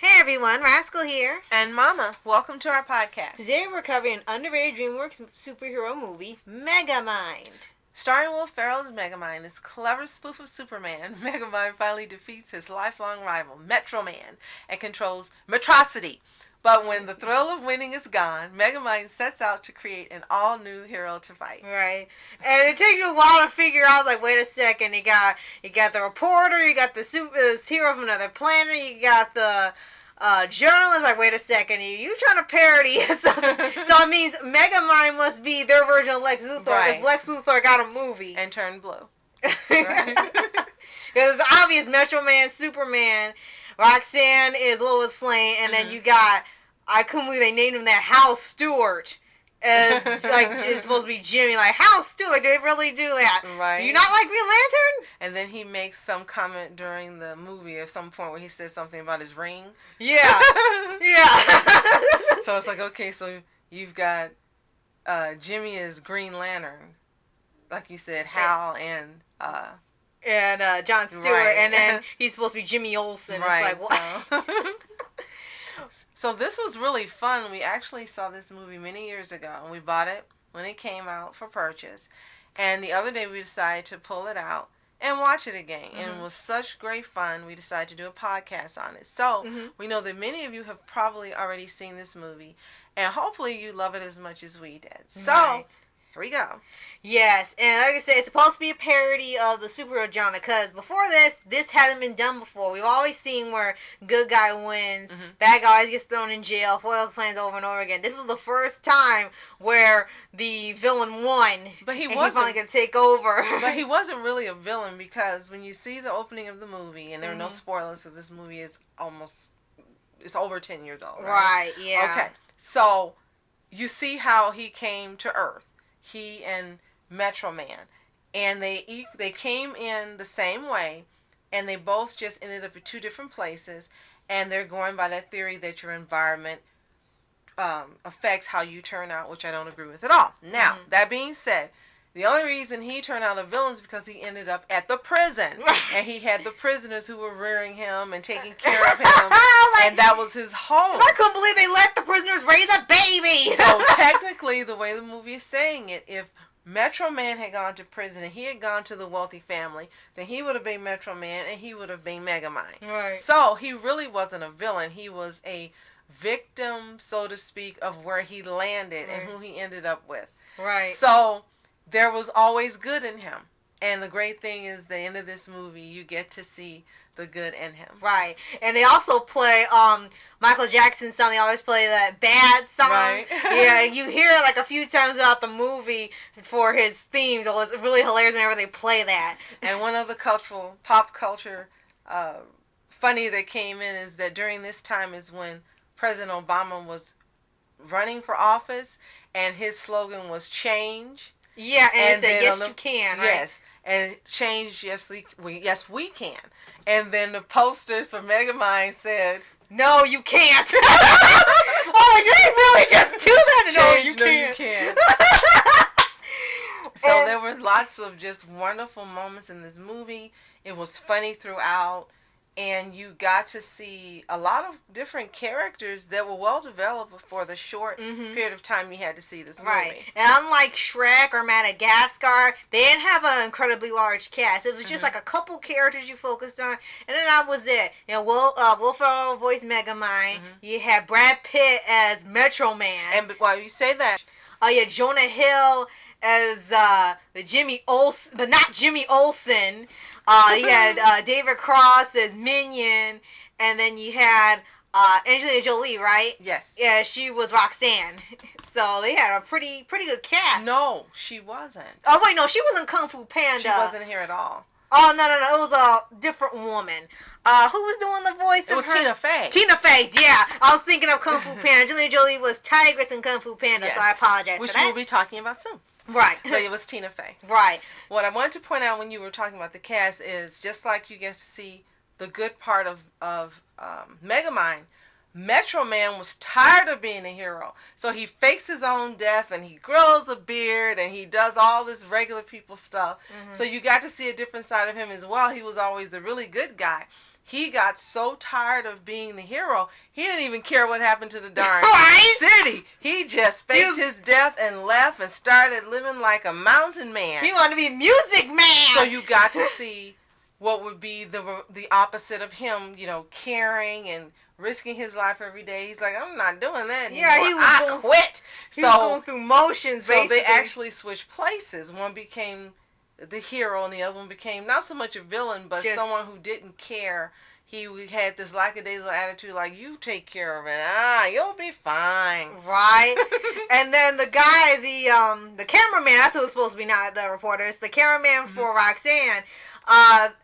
Hey everyone, Rascal here. And Mama, welcome to our podcast. Today we're covering an underrated Dreamworks superhero movie, Megamind. Starring Will Ferrell as Megamind, this clever spoof of Superman, Megamind finally defeats his lifelong rival, Metro Man, and controls Metrocity. But when the thrill of winning is gone, Megamind sets out to create an all-new hero to fight. Right. And it takes you a while to figure out, like, wait a second, you got the reporter, you got the hero from another planet, you got the journalist, like, wait a second, you trying to parody. so it means Megamind must be their version of Lex Luthor, right, if Lex Luthor got a movie. And turned blue. Right. Because it's obvious Metro Man, Superman, Roxanne is Lois Lane, and then you got, I couldn't believe they named him that, Hal Stewart. As, like, it's supposed to be Jimmy. Like, Hal Stewart, like, they really do that. Right. Do you not like Green Lantern? And then he makes some comment during the movie at some point where he says something about his ring. Yeah. Yeah. So it's like, okay, so you've got Jimmy as Green Lantern, like you said, Hal and John Stewart, right. And then he's supposed to be Jimmy Olsen. Right. It's like, what? So this was really fun. We actually saw this movie many years ago, and we bought it when it came out for purchase. And the other day we decided to pull it out and watch it again. And it was such great fun, we decided to do a podcast on it. So we know that many of you have probably already seen this movie, and hopefully you love it as much as we did. So here we go. Yes, and like I said, it's supposed to be a parody of the superhero genre, because before this hasn't been done before. We've always seen where good guy wins, bad guy always gets thrown in jail, foil plans over and over again. This was the first time where the villain won, but he finally could take over. But he wasn't really a villain, because when you see the opening of the movie, and there are no spoilers because this movie is it's over 10 years old, right? Right, yeah. Okay, so you see how he came to Earth. He and Metro Man, and they came in the same way, and they both just ended up at two different places, and they're going by that theory that your environment affects how you turn out, which I don't agree with at all. Now, that being said, the only reason he turned out a villain is because he ended up at the prison, and he had the prisoners who were rearing him and taking care of him, and that was his home. I couldn't believe they let the prisoners raise a baby. So technically, the way the movie is saying it, if Metro Man had gone to prison and he had gone to the wealthy family, then he would have been Metro Man and he would have been Megamind. Right. So he really wasn't a villain. He was a victim, so to speak, of where he landed and who he ended up with. Right. So there was always good in him. And the great thing is, the end of this movie, you get to see the good in him. Right. And they also play Michael Jackson's song. They always play that Bad song. Right. Yeah, you hear it like a few times throughout the movie for his themes. So it's really hilarious whenever they play that. And one of the pop culture funny that came in is that during this time is when President Obama was running for office, and his slogan was change. Yeah, and it said, yes, you can, right? Yes, and change, yes, we can. And then the posters for Megamind said, no, you can't. Oh, did they really just do that? Change, no, you can't. So there were lots of just wonderful moments in this movie. It was funny throughout. And you got to see a lot of different characters that were well developed for the short period of time you had to see this movie. Right. And unlike Shrek or Madagascar, they didn't have an incredibly large cast. It was just like a couple characters you focused on, and then that was it. You know, Will Ferrell voiced Megamind. You had Brad Pitt as Metro Man. And while you say that, yeah, Jonah Hill as not Jimmy Olsen. You had David Cross as Minion, and then you had Angelina Jolie, right? Yes. Yeah, she was Roxanne. So they had a pretty good cast. No, she wasn't. Oh wait, no, she wasn't Kung Fu Panda. She wasn't here at all. Oh no, it was a different woman. Who was doing the voice of her? It was Tina Fey. Tina Fey, yeah. I was thinking of Kung Fu Panda. Angelina Jolie was Tigress in Kung Fu Panda, so I apologize for that. Which we'll be talking about soon. Right. But it was Tina Fey. Right. What I wanted to point out when you were talking about the cast is, just like you get to see the good part of Megamind, Metro Man was tired of being a hero. So he fakes his own death and he grows a beard and he does all this regular people stuff. Mm-hmm. So you got to see a different side of him as well. He was always the really good guy. He got so tired of being the hero, he didn't even care what happened to the darn city. He just faked his death and left and started living like a mountain man. He wanted to be Music Man. So you got to see what would be the opposite of him, you know, caring and risking his life every day. He's like, I'm not doing that anymore. Yeah, I quit. He was going through motions, so basically. They actually switched places. One became the hero and the other one became not so much a villain, but just someone who didn't care. He had this lackadaisical attitude like, you take care of it. You'll be fine. Right. And then the guy, the cameraman, that's who was supposed to be, not the reporter. It's the cameraman for Roxanne.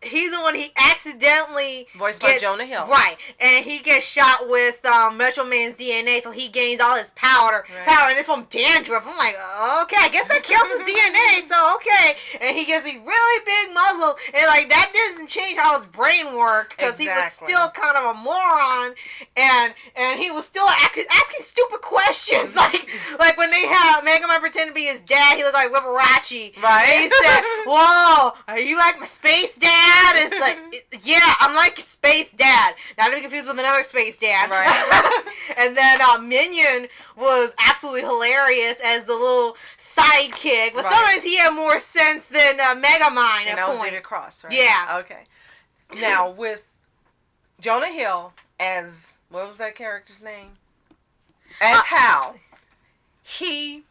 He's the one he accidentally voiced by Jonah Hill. Right. And he gets shot with Metro Man's DNA, so he gains all his power, and it's from dandruff. I'm like, okay, I guess that kills his DNA, so okay. And he gets these really big muscles, and like that doesn't change how his brain worked, because he was still kind of a moron, and he was still asking stupid questions, like when they have Megamind pretend to be his dad, he looked like Liberace. Right. And he said, whoa, are you like my space dad? It's like, yeah, I'm like Space Dad. Not to be confused with another Space Dad. Right. And then Minion was absolutely hilarious as the little sidekick. But sometimes he had more sense than Megamind at points. David Cross, right? Yeah. Okay. Now, with Jonah Hill as, what was that character's name? As Hal. He...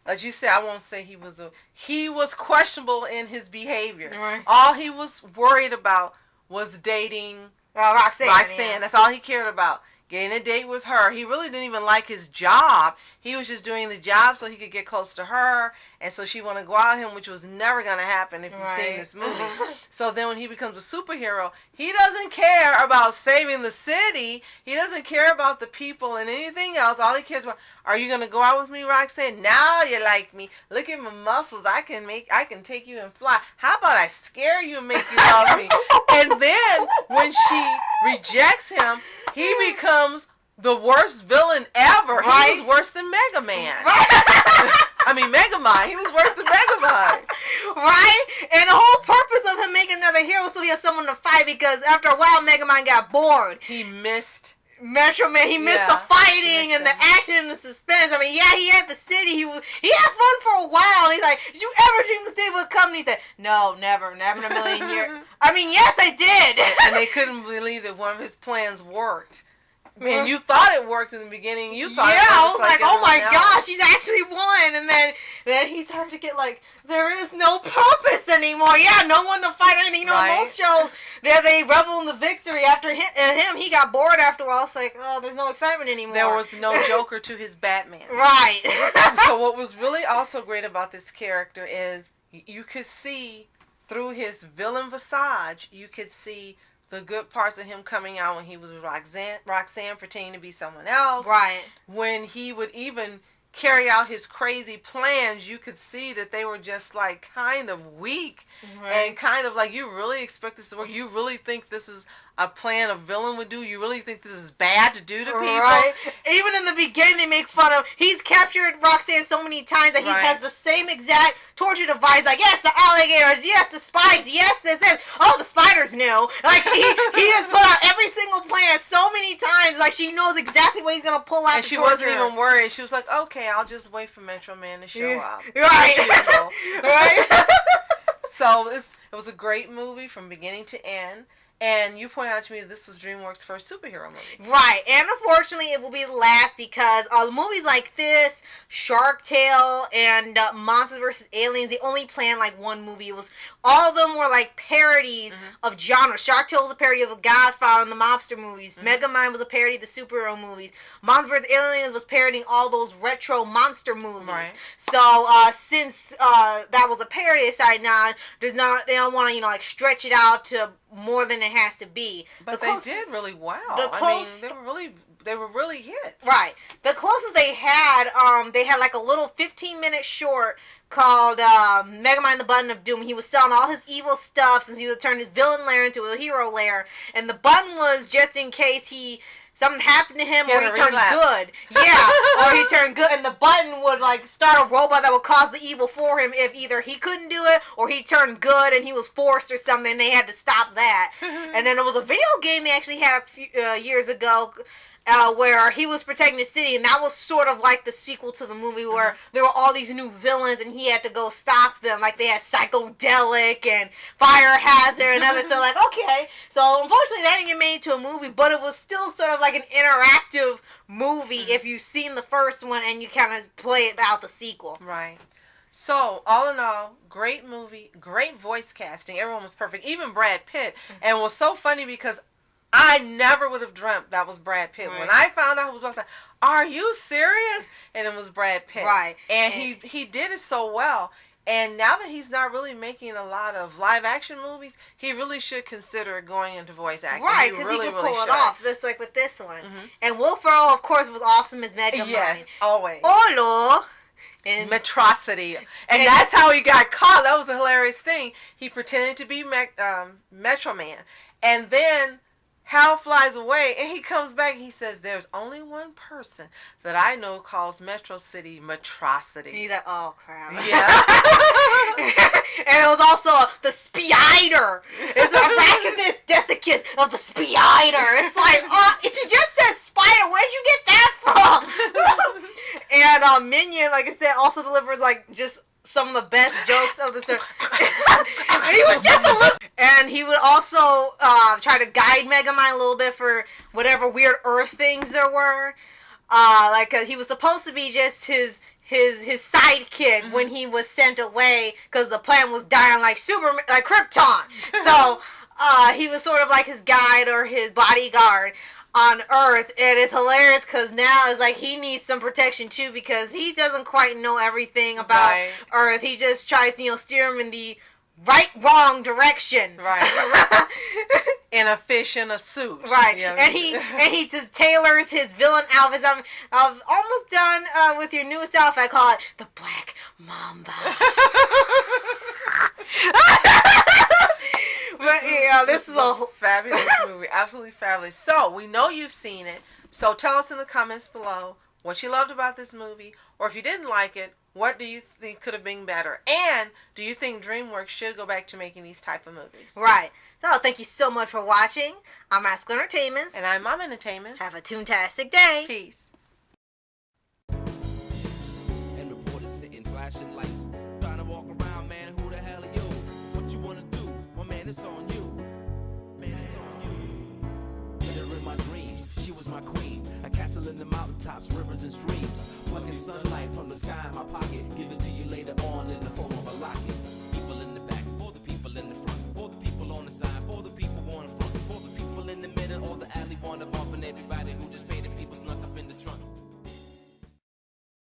As you said, I won't say he was questionable in his behavior. Right. All he was worried about was dating Roxanne. Yeah. That's all he cared about. Getting a date with her. He really didn't even like his job. He was just doing the job so he could get close to her. And so she wanted to go out with him, which was never going to happen if you've seen this movie. So then when he becomes a superhero, he doesn't care about saving the city. He doesn't care about the people and anything else. All he cares about, are you going to go out with me, Roxanne? Now you like me. Look at my muscles. I can take you and fly. How about I scare you and make you love me? And then when she rejects him, he becomes the worst villain ever. Right? He was worse than Megamind. Right? I mean, Megamind. He was worse than Megamind. Right? And the whole purpose of him making another hero was so he had someone to fight, because after a while, Megamind got bored. He missed Metro Man. He missed the fighting and the action and the suspense. I mean, yeah, he had the city. He had fun for a while. And he's like, did you ever dream the city would come? And he said, no, never in a million years. I mean, yes, I did. And they couldn't believe that one of his plans worked. And you thought it worked in the beginning. You thought it I was like oh my gosh, he's actually won. And then he started to get like, there is no purpose anymore. Yeah, no one to fight or anything. You know, most shows, they revel in the victory. After him, he got bored after a while. It's like, oh, there's no excitement anymore. There was no Joker to his Batman. Right. So what was really also great about this character is you could see through his villain visage, you could see the good parts of him coming out when he was with Roxanne pretending to be someone else. Right. When he would even carry out his crazy plans, you could see that they were just like kind of weak and kind of like, you really expect this to work? You really think this is a plan a villain would do? You really think this is bad to do to people? Right. Even in the beginning, they make fun of. He's captured Roxanne so many times that he has the same exact torture device. Like, yes, the alligators. Yes, the spikes. Yes, this. Oh, the spiders knew. Like, he has put out every single plan so many times. Like, she knows exactly what he's gonna pull out. And she wasn't even worried. She was like, okay, I'll just wait for Metro Man to show up. Right. Right. So it was a great movie from beginning to end. And you pointed out to me that this was DreamWorks' first superhero movie. Right. And unfortunately, it will be the last, because movies like this, Shark Tale, and Monsters vs. Aliens, they only planned like one movie. It was, all of them were like parodies of genre. Shark Tale was a parody of The Godfather and the mobster movies. Megamind was a parody of the superhero movies. Monsters vs. Aliens was parodying all those retro monster movies. Right. So since that was a parody, they decided, they don't want to, like stretch it out to more than it has to be. But they did really well. They were really hits. Right. The closest they had like a little 15-minute short called Megamind the Button of Doom. He was selling all his evil stuff since he would turn his villain lair into a hero lair. And the button was just in case he something happened to him, He or had he a turned relapse. good. Yeah, or he turned good, and the button would like start a robot that would cause the evil for him if either he couldn't do it or he turned good and he was forced or something. And they had to stop that. And then there was a video game they actually had a few years ago. Where he was protecting the city, and that was sort of like the sequel to the movie where there were all these new villains and he had to go stop them. Like they had Psychedelic and Fire Hazard and others. So like, okay. So unfortunately that didn't get made into a movie, but it was still sort of like an interactive movie if you've seen the first one and you kind of play it out the sequel. Right. So, all in all, great movie, great voice casting. Everyone was perfect, even Brad Pitt. And it was so funny because I never would have dreamt that was Brad Pitt. Right. When I found out who was, I was like, "Are you serious?" And it was Brad Pitt. Right. And he did it so well. And now that he's not really making a lot of live action movies, he really should consider going into voice acting. Right, because he could pull it off, just like with this one. And Will Ferrell, of course, was awesome as Megamind. Yes, always. Ollo. And Metrocity. And that's how he got caught. That was a hilarious thing. He pretended to be Metro Man. And then Hal flies away, and he comes back, and he says, "There's only one person that I know calls Metro City Metrocity." He's like, oh, crap. Yeah. And it was also the Spider. It's a back in this death of kiss of the Spider. It's like, it just says Spider. Where'd you get that from? And Minion, like I said, also delivers like just some of the best jokes of the story. And he was just a little. And he would also try to guide Megamind a little bit for whatever weird Earth things there were. Like he was supposed to be just his sidekick when he was sent away because the planet was dying like Krypton. So he was sort of like his guide or his bodyguard on Earth, and it's hilarious because now it's like he needs some protection too because he doesn't quite know everything about Earth. He just tries to steer him in the wrong direction. Right. And a fish in a suit. Right. Yeah. And he just tailors his villain outfits. I'm almost done with your newest outfit. I call it the Black Mamba. But yeah, this is a fabulous movie. Absolutely fabulous. So, we know you've seen it. So, tell us in the comments below what you loved about this movie. Or if you didn't like it, what do you think could have been better? And do you think DreamWorks should go back to making these type of movies? Right. So, thank you so much for watching. I'm Ask Entertainments. And I'm Mom Entertainments. Have a toontastic day. Peace. And reporters sitting flashing lights. Trying to walk around, man, who the hell are you? What you wanna do? My man, it's on you. Man, it's on you. Hit her in my dreams, she was my queen. A castle in the mountaintops, rivers and streams. Plucking sunlight from the sky in my pocket. Give it to you later on in the form of a locket.